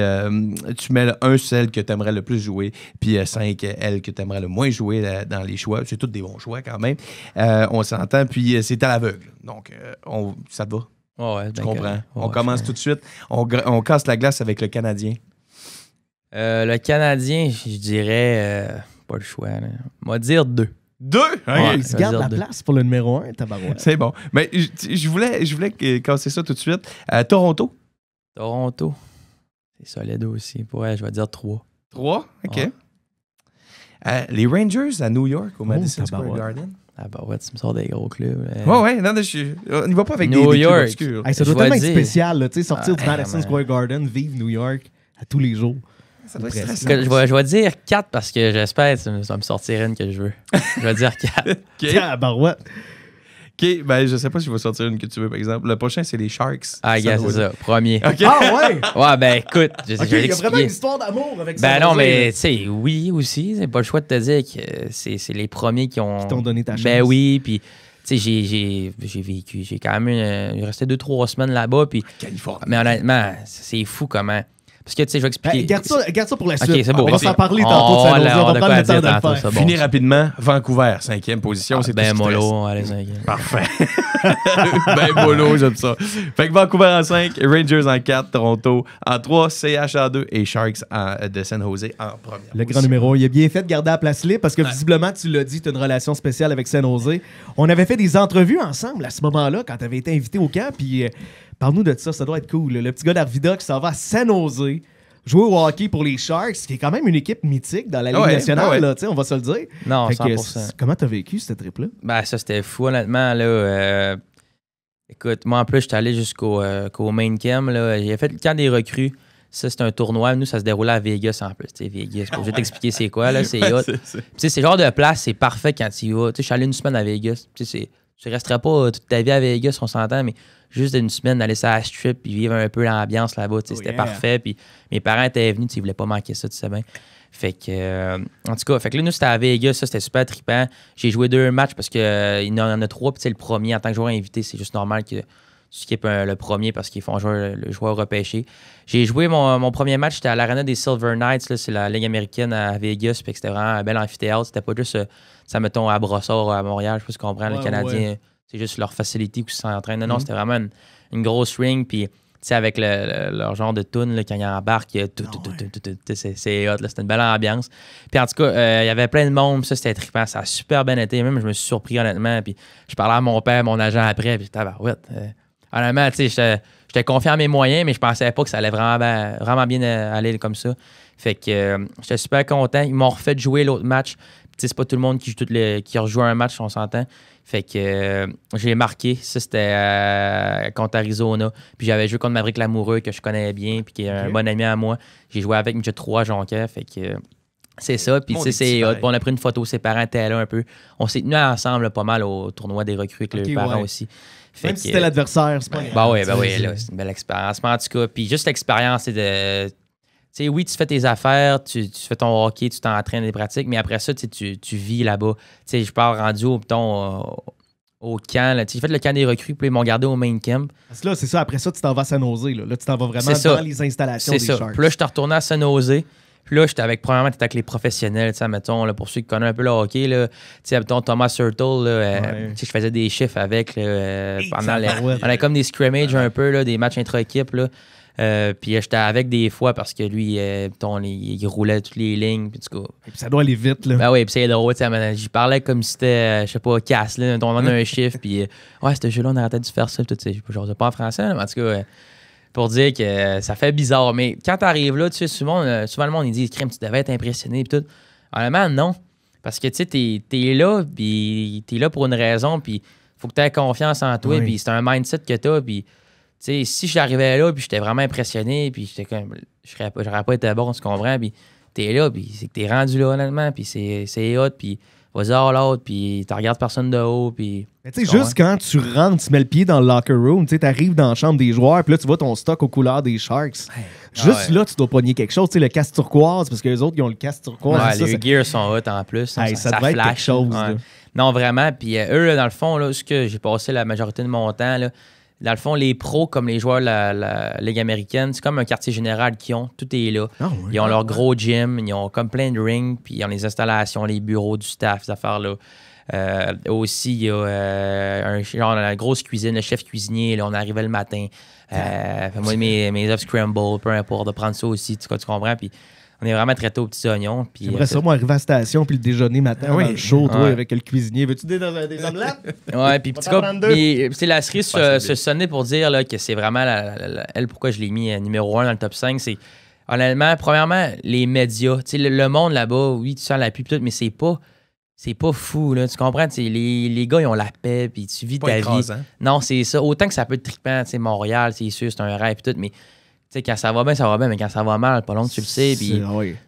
C: tu mets un celle que tu aimerais le plus jouer, puis 5 elle que tu aimerais le moins jouer dans les choix. C'est tous des bons choix quand même. On s'entend, puis c'est à l'aveugle. Donc, ça te va?
D: Oh, ouais,
C: Tu comprends?
D: Ouais,
C: On commence tout de suite. On casse la glace avec le Canadien.
D: Le Canadien, je dirais... pas le choix, là. On va dire 2.
C: 2?
B: Ouais, il se
D: je vais
B: garde
D: dire
B: la
D: deux.
B: place pour le numéro 1, tabarouette.
C: C'est bon. Mais je voulais casser ça tout de suite. Toronto?
D: Toronto, c'est solide aussi. Ouais, je vais dire 3.
C: 3? OK.
D: Ouais.
C: Les Rangers à New York, au Madison Square
B: tabarouette.
C: Garden?
D: Ah bah ouais, tu me sors des gros clubs.
C: Ouais, non, on n'y va pas avec
D: New
C: des
D: York.
C: clubs obscurs.
B: Hey, ça
D: Je
B: doit
D: vais
B: tellement être
D: dire-
B: spécial, là, tu sais, sortir du
D: Ah,
B: Madison
D: man.
B: Square Garden, vivre New York à tous les jours.
C: Ça doit être
B: Presque.
C: stressant.
D: Je vais dire 4 parce que j'espère que ça va me sortir une que je veux. Je vais dire 4.
C: OK.
B: Tabarouette.
C: OK, ben je sais pas si je vais sortir une que tu veux, par exemple. Le prochain, c'est les Sharks.
D: Ah, gars, c'est ça. Premier.
C: OK.
B: Ah ouais!
D: Ouais, ben écoute, je
B: Ok,
D: vais
B: il y a vraiment
D: l'expliquer.
B: une histoire d'amour avec ça.
D: Ben non, mais tu sais, oui aussi. C'est pas le choix de te dire que c'est les premiers qui ont.
B: Qui t'ont donné ta chance.
D: Ben oui, puis tu sais, j'ai vécu. J'ai quand même. J'ai resté 2-3 semaines là-bas, puis.
C: Californie.
D: Mais honnêtement, c'est fou comment. Parce que tu sais, je vais expliquer.
B: Hey, garde ça pour la
D: Ok,
B: suite.
D: c'est beau.
B: On va
D: Ok.
B: s'en parler
D: On
B: tantôt de
D: va
B: San Jose. On
D: avoir
B: va
D: de
B: prendre
D: quoi
B: le temps de
D: dire
B: le
D: tantôt,
B: faire.
D: ça. Bon.
C: Fini rapidement. Vancouver, 5e position. C'est
D: Ben
C: tout ce qui te reste.
D: mollo, allez, ça.
C: Parfait. Ben mollo, j'aime ça. Fait que Vancouver en 5, Rangers en 4, Toronto en 3, CH en 2 et Sharks de San Jose en première.
B: Le grand numéro 1. Il a bien fait de garder la place libre parce que visiblement, tu l'as dit, tu as une relation spéciale avec San Jose. On avait fait des entrevues ensemble à ce moment-là quand tu avais été invité au camp. Puis parle-nous de ça doit être cool. Le petit gars d'Arvida qui s'en va à San Jose jouer au hockey pour les Sharks, qui est quand même une équipe mythique dans la Ligue nationale,
C: ouais.
B: là, tu sais, on va se le dire.
D: Non,
B: Fait que,
D: 100%.
B: comment t'as vécu cette trip-là?
D: Ben, ça, c'était fou, honnêtement. Là, écoute, moi, en plus, j'étais allé jusqu'au main cam. Là. J'ai fait le camp des recrues. Ça, c'est un tournoi. Nous, ça se déroulait à Vegas, en plus. Tu sais, Vegas, je vais t'expliquer c'est quoi. Là, c'est hot. Tu sais, c'est le genre de place, c'est parfait quand tu y vas. Tu sais, je suis allé une semaine à Vegas. Tu sais, tu resterais pas toute ta vie à Vegas, on s'entend, mais juste une semaine d'aller sur la strip puis vivre un peu l'ambiance là-bas. Tu sais, c'était parfait. Puis mes parents étaient venus, tu sais, ils voulaient pas manquer ça, tu sais bien. Fait que, en tout cas, fait que là, nous, c'était à Vegas, ça, c'était super trippant. J'ai joué 2 matchs parce qu'il y en a 3, puis tu sais, le premier, en tant que joueur invité, c'est juste normal que tu skippes le premier parce qu'ils font jouer le joueur repêché. J'ai joué mon premier match, c'était à l'Arena des Silver Knights, là, c'est la Ligue américaine à Vegas, puis c'était vraiment un bel amphithéâtre. C'était pas juste, ça mettons, à Brossard, à Montréal, je sais pas si tu comprends, les Canadiens, c'est juste leur facilité où ils s'entraînent. Non, c'était vraiment une grosse ring, puis tu sais, avec leur genre de tune, quand ils embarquent, c'est hot, là, c'était une belle ambiance. Puis en tout cas, il y avait plein de monde, ça c'était trippant, ça a super bien été, même je me suis surpris honnêtement, puis je parlais à mon père, mon agent après, puis tabarouette. Honnêtement, tu sais, j'étais confiant en mes moyens, mais je pensais pas que ça allait vraiment bien aller comme ça. Fait que j'étais super content. Ils m'ont refait jouer l'autre match. C'est pas tout le monde qui rejoue un match, on s'entend. Fait que j'ai marqué. Ça, c'était contre Arizona. Puis j'avais joué contre Maverick Lamoureux, que je connais bien, puis qui est un bon ami à moi. J'ai joué avec Midget 3 Jonquière. Fait que c'est ça. Puis tu sais, c'est hot. Puis on a pris une photo. Ses parents étaient là un peu. On s'est tenus ensemble là, pas mal au tournoi des recrues avec leurs parents aussi. Fait
B: Même
D: que,
B: si c'était l'adversaire, c'est pas
D: bah oui, là, c'est une belle expérience. Mais en tout cas, puis juste l'expérience, c'est de. Tu sais, oui, tu fais tes affaires, tu fais ton hockey, tu t'entraînes des pratiques, mais après ça, tu vis là-bas. Tu sais, je pars rendu au camp. J'ai fait le camp des recrues, puis ils m'ont gardé au main camp.
B: Parce que là, c'est ça, après ça, tu t'en vas à San Jose. Là, tu t'en vas vraiment
D: C'est
B: dans
D: ça.
B: les installations
D: C'est
B: des
D: ça.
B: Sharks.
D: Puis là, je suis retourné à San Jose. Puis là, premièrement, t'étais avec les professionnels, tu sais, mettons, là, pour ceux qui connaissent un peu le hockey, là, tu sais, mettons, Thomas Surtle, là, tu sais, je faisais des chiffres avec, là, pendant on avait comme des scrimmages un peu, là, des matchs intra-équipe, là. Puis j'étais avec des fois parce que lui, il roulait toutes les lignes. Puis
B: ça doit aller vite, là.
D: Ben oui, puis c'est drôle. J'y parlais comme si c'était, je sais pas, casse, là. On demande un chiffre. Puis ouais, ce jeu-là, on aurait peut-être dû faire ça. Tout, je sais pas en français, là, mais en tout cas, pour dire que ça fait bizarre. Mais quand t'arrives là, tu sais, souvent le monde, il dit, crème, tu devais être impressionné. Puis tout. Honnêtement, non. Parce que tu sais, t'es là, puis t'es là pour une raison. Puis faut que t'aies confiance en toi. Puis c'est un mindset que t'as. Puis t'sais, si j'arrivais là, puis j'étais vraiment impressionné, puis j'étais comme, j'aurais pas été bon, tu comprends, puis t'es là, puis c'est que t'es rendu là, honnêtement, puis c'est hot, puis vas-y all out, puis tu regardes personne de haut, puis...
B: Tu sais, juste quand tu rentres, tu mets le pied dans le locker room, tu arrives dans la chambre des joueurs, puis là, tu vois ton stock aux couleurs des Sharks. Juste là, tu dois pogner quelque chose. Tu sais, le casque turquoise, parce que les autres, ils ont le casque turquoise.
D: Ouais, les gears sont hot en plus.
B: Ça devait être quelque chose.
D: Ouais. Non, vraiment. Puis eux, là, dans le fond, là, ce que j'ai passé la majorité de mon temps, là, dans le fond, les pros, comme les joueurs de la Ligue américaine, c'est comme un quartier général qu'ils ont. Tout est là.
B: Oh, oui.
D: Ils ont leur gros gym, ils ont comme plein de rings, puis ils ont les installations, les bureaux du staff, ces affaires-là. Aussi, il y a la grosse cuisine, le chef cuisinier, là, on arrivait le matin. Moi, mes œufs scramble, peu importe, de prendre ça aussi, tu comprends? Puis on est vraiment traité aux petits oignons.
B: J'aimerais ça, moi, arriver à la station, puis le déjeuner matin, dans le show, toi, avec le cuisinier. Veux-tu des omelettes?
D: Ouais, puis petit gars, la cerise se sonnait pour dire là, que c'est vraiment elle, pourquoi je l'ai mis numéro 1 dans le top 5, c'est honnêtement, premièrement, les médias. Le monde là-bas, oui, tu sens la pub, mais c'est pas fou, là, tu comprends? Les gars, ils ont la paix, puis tu vis ta vie. Non, c'est ça. Autant que ça peut être trippant, Montréal, c'est sûr, c'est un rêve, tout, mais quand ça va bien, mais quand ça va mal, pas long, tu le sais, puis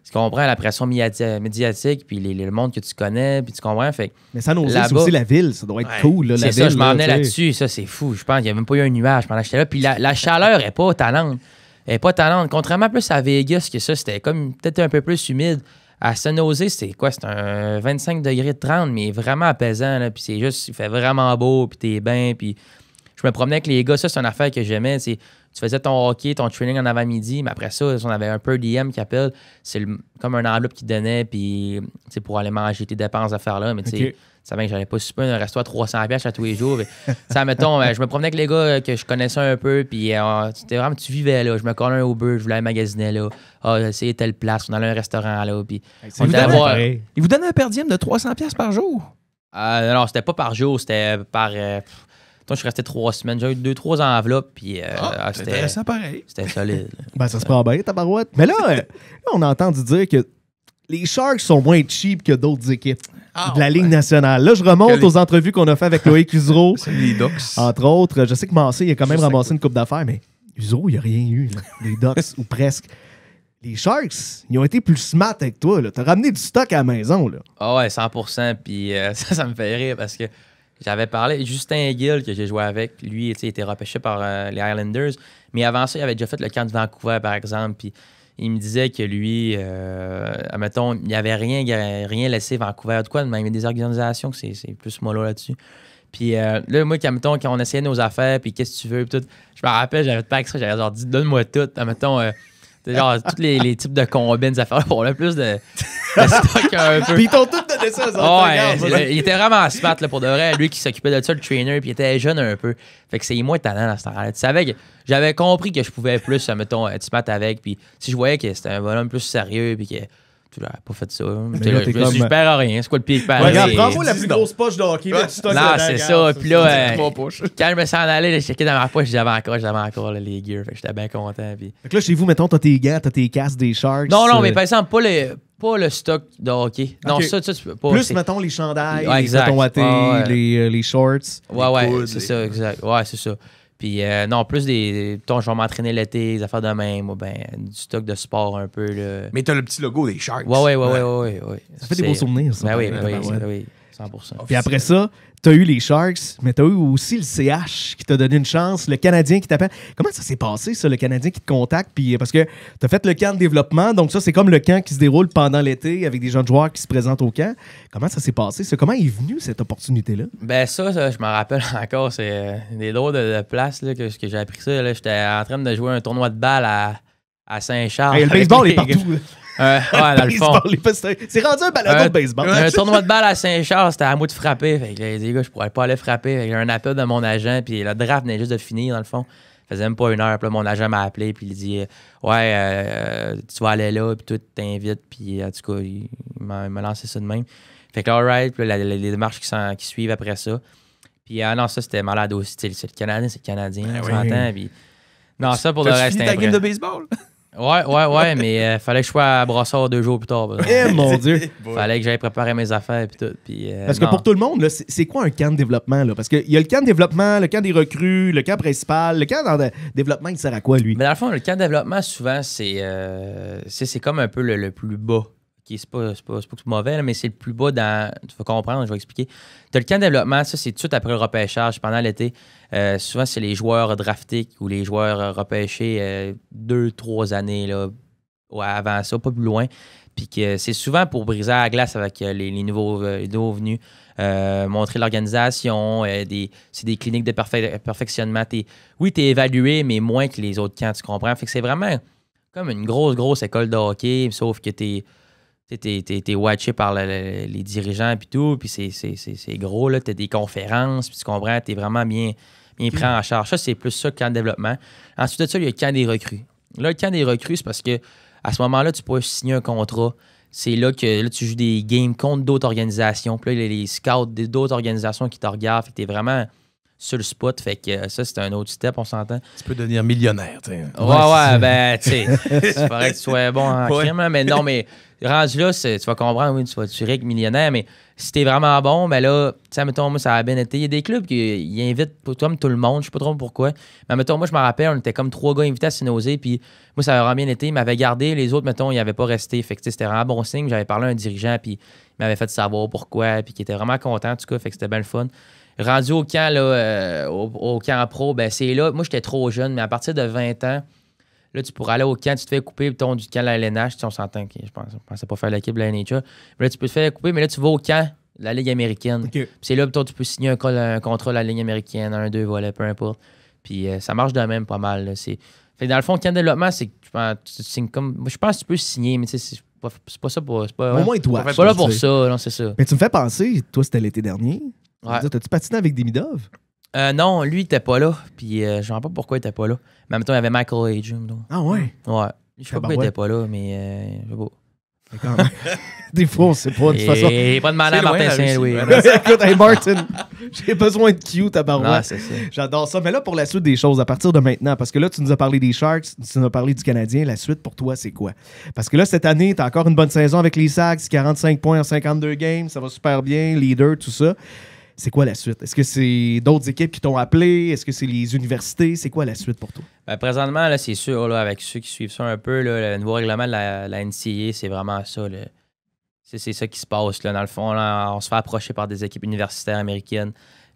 D: tu comprends la pression médiatique, puis le monde que tu connais, puis tu comprends, fait.
B: Mais ça nous c'est aussi la ville, ça doit être cool, là, la ville.
D: C'est ça, je m'en venais là-dessus, ça, c'est fou. Je pense qu'il n'y a même pas eu un nuage pendant que j'étais là, puis la chaleur est pas tannante. Elle est pas tannante. Contrairement plus à Vegas, que ça, c'était comme peut-être un peu plus humide. À San Jose, c'est quoi? C'est un 25 degrés de 30, mais vraiment apaisant. Puis c'est juste, il fait vraiment beau, puis t'es bien. Puis je me promenais avec les gars. Ça, c'est une affaire que j'aimais. Tu faisais ton hockey, ton training en avant-midi, mais après ça, on avait un per diem qui appelle. C'est comme un enveloppe qui te donnait, puis pour aller manger tes dépenses à faire là. Mais tu sais, ça va que j'allais pas super un resto à 300$ à tous les jours. Mettons, je me promenais avec les gars que je connaissais un peu, puis c'était vraiment, tu vivais là. Je me collais un Uber, je voulais aller magasiner là. C'est telle place, on allait à un restaurant là. Puis
C: il vous donnait un per diem de 300$ par jour?
D: Non, c'était pas par jour, c'était par... je suis resté 3 semaines. J'ai eu 2-3 enveloppes. Puis,
C: c'était intéressant pareil.
D: C'était solide.
B: Ça se prend bien, ta barouette. Mais là, on a entendu dire que les Sharks sont moins cheap que d'autres équipes de la Ligue nationale. Là, je remonte aux entrevues qu'on a fait avec Loïc Usereau.
C: C'est les Ducks.
B: Entre autres. Je sais que Massé, il a quand même ramassé une coupe d'affaires, mais Usereau, il n'y a rien eu. Là. Les Ducks, ou presque. Les Sharks, ils ont été plus smart avec toi. Tu as ramené du stock à la maison. Là.
D: Ouais, 100%. Puis ça me fait rire parce que j'avais parlé, Justin Gill, que j'ai joué avec, lui, il était repêché par les Islanders. Mais avant ça, il avait déjà fait le camp de Vancouver, par exemple. Puis il me disait que lui, admettons, il n'avait rien laissé Vancouver. De quoi, même, il y a des organisations que c'est plus mollo là-dessus. Puis là, moi, admettons, quand on essayait nos affaires, puis qu'est-ce que tu veux, puis tout, je me rappelle, j'avais pas que ça, j'avais genre dit, donne-moi tout. Admettons, genre, tous les types de combines, des affaires, pour le plus de stock un peu.
B: Puis ils t'ont tout donné ça,
D: il était vraiment smart, là, pour de vrai. Lui qui s'occupait de ça, le trainer, puis il était jeune un peu. Fait que c'est moins talent dans ce temps-là. Tu savais que j'avais compris que je pouvais plus, mettons, être smart avec. Puis si je voyais que c'était un bonhomme plus sérieux, puis que tu n'avais pas fait ça. Je perds rien. C'est quoi le pire qui perd?
B: Regarde, prends-moi la plus grosse poche de hockey.
D: Non, c'est ça. Puis là, quand je me sens en aller, je checkais dans ma poche, j'avais encore les gears. Fait que j'étais bien content. Puis...
B: Fait que là, chez vous, mettons, t'as tes gants, t'as tes casques des Sharks.
D: Non, mais par exemple, pas le stock de hockey. Non, ça, tu peux pas.
B: Plus, mettons, les chandails, les
D: bâtons
B: wattés, les shorts.
D: Ouais, c'est ça, exact. Ouais, c'est ça. Puis non, plus je vais m'entraîner l'été, des affaires de même, ou du stock de sport un peu. Là.
C: Mais t'as le petit logo des Sharks.
D: Ouais.
B: Ça fait des beaux souvenirs, ça.
D: Oui, 100%.
B: Puis après ça, t'as eu les Sharks, mais t'as eu aussi le CH qui t'a donné une chance, le Canadien qui t'appelle. Comment ça s'est passé, ça, le Canadien qui te contacte? Puis parce que t'as fait le camp de développement, donc ça, c'est comme le camp qui se déroule pendant l'été avec des jeunes joueurs qui se présentent au camp. Comment ça s'est passé? Comment est venue cette opportunité-là?
D: Ça, je me rappelle encore, c'est des drôles de places là, que j'ai appris ça. Là, j'étais en train de jouer un tournoi de balle à Saint-Charles.
B: Le baseball est partout.
D: Dans le fond.
B: C'est rendu un ballon de baseball.
D: Un tournoi de balle à Saint-Charles, c'était à moi de frapper. Fait que les gars, je pourrais pas aller frapper. J'ai un appel de mon agent, puis le draft venait juste de finir, dans le fond. Ça faisait même pas 1 heure. Puis là, mon agent m'a appelé, puis il dit tu vas aller là, puis tout t'invite. Puis en tout cas, il m'a lancé ça de même. Fait que là, alright, puis là, les démarches qui suivent après ça. Puis non, ça, c'était malade aussi. C'est le Canadien, c'est le Canadien, on s'entend. Puis non, ça pour le reste,
C: c'était ta game de baseball?
D: Ouais, mais fallait que je sois à Brossard 2 jours plus tard.
B: Mon Dieu!
D: Fallait que j'aille préparer mes affaires et tout.
B: Parce que pour tout le monde, là, c'est quoi un camp de développement? Là? Parce qu'il y a le camp de développement, le camp des recrues, le camp principal. Le camp de développement, il sert à quoi, lui?
D: Mais dans le fond, le camp de développement, souvent, c'est comme un peu le plus bas c'est pas mauvais, là, mais c'est le plus bas dans. Tu vas comprendre, je vais expliquer. Tu as le camp de développement, ça, c'est tout de suite après le repêchage, pendant l'été. Souvent, c'est les joueurs draftés ou les joueurs repêchés 2-3 années là, avant ça, pas plus loin. Puis que c'est souvent pour briser la glace avec les nouveaux venus, montrer l'organisation, c'est des cliniques de perfectionnement. Oui, tu es évalué, mais moins que les autres camps, tu comprends? Fait que c'est vraiment comme une grosse école de hockey, sauf que t'es watché par les dirigeants et tout, puis c'est gros, là, t'as des conférences, puis tu comprends, t'es vraiment bien pris en charge. Ça, c'est plus ça que camp de développement. Ensuite de ça, il y a le camp des recrues. Là, le camp des recrues, c'est parce que à ce moment-là, tu peux signer un contrat. C'est là que là, tu joues des games contre d'autres organisations. Puis là, il y a les scouts d'autres organisations qui te regardent. Fait que t'es vraiment sur le spot. Fait que ça, c'est un autre step, on s'entend.
C: Tu peux devenir millionnaire, tu sais.
D: Ouais, ben, tu sais, il faudrait que tu sois bon en crime, là, mais non, mais rendu là, tu vas comprendre, oui, tu vas être riche millionnaire, mais si t'es vraiment bon, ben là, tu sais, mettons, moi, ça a bien été. Il y a des clubs qui invitent comme tout le monde, je sais pas trop pourquoi, mais mettons, moi, je me rappelle, on était comme 3 gars invités à San-Jose, puis moi, ça a vraiment bien été. Ils m'avaient gardé, les autres, mettons, ils n'avaient pas resté. Fait que c'était vraiment bon signe. J'avais parlé à un dirigeant, puis il m'avait fait savoir pourquoi, puis qui était vraiment content, en tout cas, fait que c'était bien le fun. Rendu au camp, là, au camp pro, ben c'est là. Moi, j'étais trop jeune, mais à partir de 20 ans, là, tu pourrais aller au camp, tu te fais couper du camp de la LNH. On s'entend que je pensais pas faire l'équipe de la NHL. Mais là, tu peux te faire couper, mais là, tu vas au camp de la Ligue américaine.
B: Okay.
D: Puis c'est là, toi, tu peux signer un contrat de la Ligue américaine, 1-2, voilà, peu importe. Puis ça marche de même pas mal. Là. Fait que dans le fond, le camp de développement, c'est que tu signes comme. Moi, je pense que tu peux signer, mais tu sais, c'est pas ça pour.
B: Au moins, toi.
D: C'est pas là pour ça, non, c'est ça.
B: Mais tu me fais penser, toi, c'était l'été dernier.
D: Ouais.
B: T'as-tu patiné avec Demidov?
D: Non, lui, il était pas là. Puis je ne sais pas pourquoi il était pas là. Mais en même temps, il y avait Michael Age.
B: Ah ouais?
D: Ouais. Je sais pas pourquoi il était pas là, mais je sais pas.
B: Quand même. Des fois, on sait pas, de toute façon.
D: Et pas de mal à Martin Saint-Louis.
B: Écoute, hey Martin, j'ai besoin de Q, tabarouette.
D: Non, c'est ça.
B: J'adore ça. Mais là, pour la suite des choses, à partir de maintenant, parce que là, tu nous as parlé des Sharks, tu nous as parlé du Canadien, la suite pour toi, c'est quoi? Parce que là, cette année, tu as encore une bonne saison avec les Sags, 45 points en 52 games, ça va super bien, leader, tout ça. C'est quoi la suite? Est-ce que c'est d'autres équipes qui t'ont appelé? Est-ce que c'est les universités? C'est quoi la suite pour toi?
D: Ben, présentement, là, c'est sûr, là, avec ceux qui suivent ça un peu, là, le nouveau règlement de la NCAA, c'est vraiment ça. Là. C'est ça qui se passe. Là. Dans le fond, là, on se fait approcher par des équipes universitaires américaines.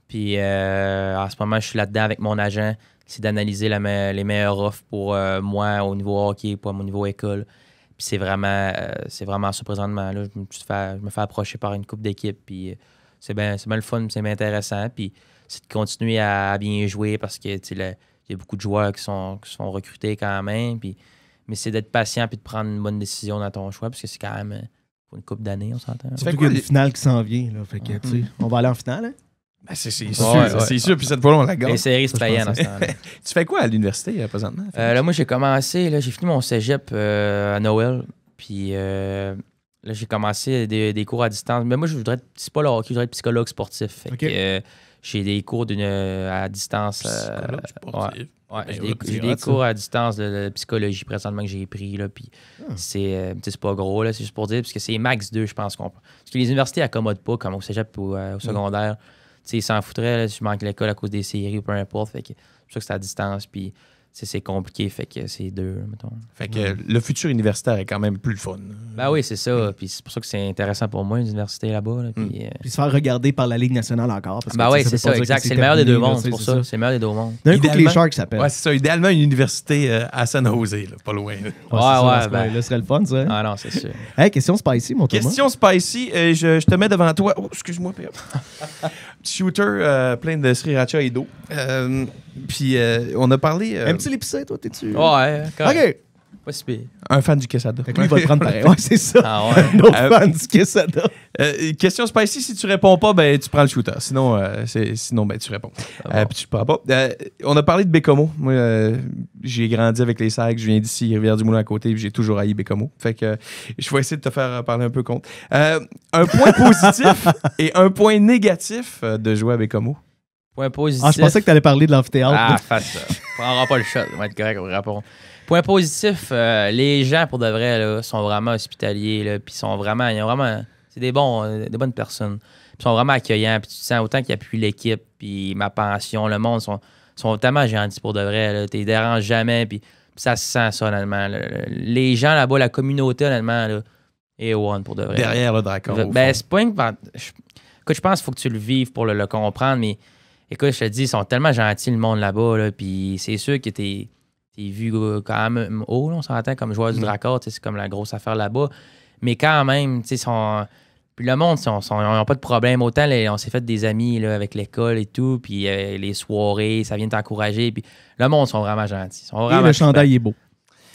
D: Puis en ce moment, je suis là-dedans avec mon agent. C'est d'analyser les meilleures offres pour moi au niveau hockey, pour mon niveau école. Puis c'est vraiment ça présentement. Là. Je me fais approcher par une couple d'équipes. Puis c'est bien le fun, c'est bien intéressant. Puis c'est de continuer à bien jouer parce que il y a beaucoup de joueurs qui sont recrutés quand même. Puis, mais c'est d'être patient et de prendre une bonne décision dans ton choix parce que c'est quand même pour une couple d'années, on s'entend.
B: Surtout qu'il y a une finale qui s'en vient. Là, fait que, tu sais, on va aller en finale. Hein?
C: Ben, c'est sûr, c'est sûr. Puis cette fois-là, on la gagne.
D: Les séries se payaient dans ce temps-là.
C: Tu fais quoi à l'université présentement?
D: Là, moi, j'ai commencé, j'ai fini mon cégep à Noël. Puis là, j'ai commencé des cours à distance. Mais moi, c'est pas le hockey, je voudrais être psychologue sportif. Fait que, j'ai des cours à distance.
C: Psychologue sportif.
D: Ouais, j'ai des cours à distance de psychologie présentement que j'ai pris. Là, puis c'est pas gros, là, c'est juste pour dire, parce que c'est max 2, je pense. Parce que les universités accommodent pas, comme au cégep ou au secondaire. Ils s'en foutraient là, si je manque l'école à cause des séries ou peu importe. Fait que, c'est pour ça que c'est à distance. Puis c'est compliqué, fait que c'est 2, mettons.
C: Fait que le futur universitaire est quand même plus le fun.
D: Ben oui, c'est ça. Puis c'est pour ça que c'est intéressant pour moi, l'université là-bas. Là,
B: puis se faire regarder par la Ligue nationale encore. Parce que,
D: ben oui, c'est ça, exact. C'est le meilleur des deux mondes, c'est pour ça. C'est le meilleur des deux mondes.
B: D'un coup que les Sharks s'appellent.
C: Ouais, c'est ça. Idéalement, une université à San Jose, là, pas loin.
B: Ouais, ben là, ce serait le fun, ça.
D: Ah non, c'est sûr.
B: Hey, question spicy, mon Thomas.
C: Question spicy, je te mets devant toi. Oh, excuse-moi, Pierre. Petit shooter plein de sriracha et d'eau. Puis on a parlé.
B: Aimes-tu l'épicé, toi? T'es-tu?
D: Ouais,
B: OK.
D: Pas si pire.
C: Un fan du quesada.
B: Fait que lui, il va le prendre pareil. Ouais, c'est ça.
D: Ah ouais.
B: Un autre fan du quesada.
C: Question spicy, si tu réponds pas, ben tu prends le shooter. Sinon, ben tu réponds.
D: Bon.
C: Puis tu prends pas. On a parlé de Bécomo. Moi, j'ai grandi avec les Sags. Je viens d'ici, Rivière-du-Moulin à côté, puis j'ai toujours haï Bécomo. Fait que je vais essayer de te faire parler un peu contre. Un point positif et un point négatif de jouer à Bécomo.
D: Point positif.
B: Ah, je pensais que tu allais parler de l'amphithéâtre.
D: Ah, fais ça. On prendra pas le shot. On va être correct pour répondre. Point positif, les gens, pour de vrai, là, sont vraiment hospitaliers. Là, puis c'est des bonnes personnes. Ils sont vraiment accueillants. Puis tu te sens autant qu'ils appuient l'équipe, puis ma pension, le monde sont tellement gentils pour de vrai. Tu les déranges jamais. Puis ça se sent ça, honnêtement. Les gens là-bas, la communauté, honnêtement, là, A1 pour de vrai.
C: Derrière le Dracor.
D: Ben, c'est pas une... Écoute, je pense qu'il faut que tu le vives pour le comprendre, mais écoute, je te dis, ils sont tellement gentils, le monde là-bas, là, puis c'est sûr que t'es vu quand même haut, là, on s'entend, comme joueur du Dracor, c'est comme la grosse affaire là-bas, mais quand même, tu sais, puis le monde, ils n'ont pas de problème. Autant, on s'est fait des amis là, avec l'école et tout, puis les soirées, ça vient t'encourager, puis le monde sont vraiment gentils.
B: Et le chandail est beau.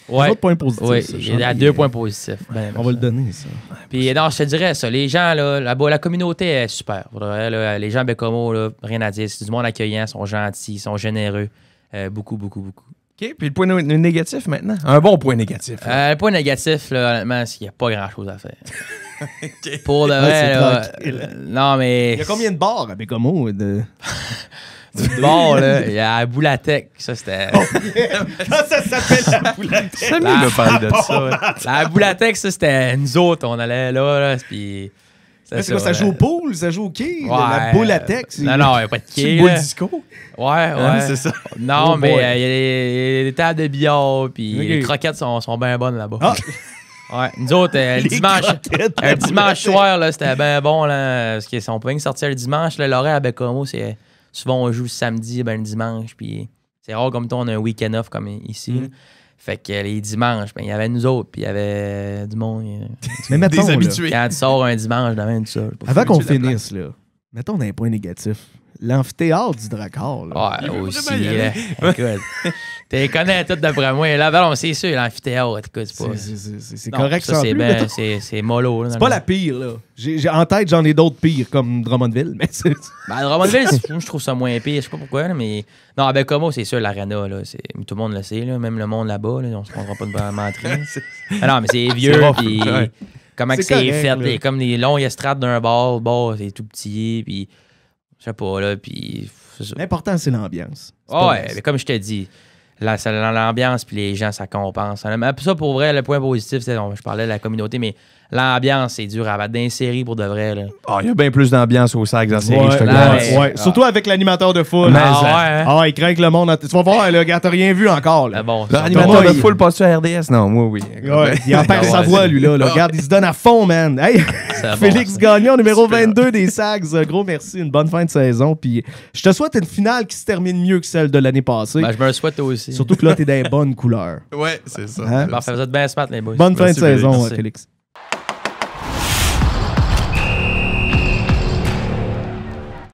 D: Ouais.
B: Autre point positif.
D: Oui,
B: il
D: y a 2 points positifs. Ben,
B: on va le donner, ça.
D: Puis non, je te dirais ça. Les gens, là-bas, la communauté est super. Là, les gens à Baie-Comeau, là, rien à dire. C'est du monde accueillant, ils sont gentils, ils sont généreux. Beaucoup, beaucoup, beaucoup.
C: OK, puis le point négatif maintenant. Un bon point négatif.
D: Le point négatif, là, honnêtement, c'est qu'il n'y a pas grand-chose à faire.
C: Okay.
D: Pour de vrai, non, mais...
B: Il y a combien de bars à Baie-Comeau?
D: Bon, là, il y a la Boulatec. Ça, c'était...
B: Quand ça s'appelle la Boulatec?
C: Ça me parle de ça. Ouais.
D: La Boulatec, ça, c'était nous autres. On allait là puis...
B: C'est quoi, ça joue au pool? Ça joue au quai?
D: Ouais,
B: la Boulatec?
D: Non, non, il n'y a pas de quai.
C: C'est une boule disco?
D: Ouais.
C: Hein, c'est ça.
D: Non,
B: Oh
D: mais
B: boy.
D: il y a des tables de billard, puis
B: Ok.
D: les croquettes sont bien bonnes là-bas.
B: Ah!
D: Ouais, nous autres, un dimanche soir, là, c'était bien bon, là, parce que si on pouvait sortir le dimanche, là, l'horaire à Baie-Comeau, c'est souvent on joue le samedi, ben le dimanche, puis c'est rare comme toi, on a un week-end off comme ici. Là. Fait que les dimanches, ben il y avait nous autres, puis il y avait du monde.
B: Mais mettons,
C: Des
B: là,
C: habitués.
D: Quand tu sors un dimanche, demain, tout ça.
B: avant qu'on finisse, là, mettons d'un point négatif. L'amphithéâtre du Dracor. Là.
D: Ouais, aussi. Écoute, t'es connais tout d'après moi. Là, ben, c'est sûr, l'amphithéâtre, écoute, c'est pas...
B: C'est
D: Non,
B: correct,
D: ça,
B: ça.
D: c'est
B: Plus,
D: ben,
B: mettons.
D: c'est mollo. Là,
B: C'est pas la pire, là. En tête, j'en ai d'autres pires, comme Drummondville, mais c'est...
D: Ben, Drummondville, moi, je trouve ça moins pire. Je sais pas pourquoi, là, mais... Non, à Baie-Comeau, c'est sûr, l'arena, là. Tout le monde le sait, là. Même le monde là-bas, là, on se prendra pas de mentir. Ah non, mais c'est vieux,
C: rough,
D: puis...
C: ouais.
D: Comment que
B: C'est
D: c'est
B: correct,
D: fait,
B: là.
D: là, comme les longs estrades d'un bar, le bar, c'est tout petit, puis... Je sais pas, là, puis... c'est ça.
B: L'important, c'est l'ambiance. C'est pas
D: Ouais,
B: vrai.
D: mais comme je t'ai dit, l'ambiance puis les gens, ça compense. Mais ça, pour vrai, le point positif, c'est, je parlais de la communauté, mais l'ambiance, c'est dur à battre d'insérer pour de vrai. Là.
C: Ah, il y a bien plus d'ambiance au sac en série, je te le
D: là,
C: garantis.
D: mais-
B: Ouais. Surtout avec l'animateur de foule.
C: Mais
D: Ah
C: ça-
D: ouais, hein?
B: Ah, il craint que le monde... Tu vas voir, là, gars, t'as rien vu encore, là.
D: Ah bon,
C: L'animateur de
B: il-
C: foule passe-tu à RDS? Non, moi, oui.
B: Ouais, il en perd
D: Ah
B: sa
D: ouais,
B: voix,
D: c'est-
B: lui, là. Regarde, il se donne à fond, man. Hey,
D: c'est bon,
B: Félix
D: ça.
B: Gagnon, numéro
C: Super.
B: 22 des Sags. Gros merci, une bonne fin de saison. Puis je te souhaite une finale qui se termine mieux que celle de l'année passée.
D: Ben, je me le souhaite aussi.
B: Surtout que là, t'es dans les bonnes couleurs.
C: Ouais, c'est ça.
B: Hein?
D: Parfait, vous êtes bien smart, les boys.
B: Bonne fin de
C: Merci, Félix.
B: saison,
D: Merci.
B: Félix.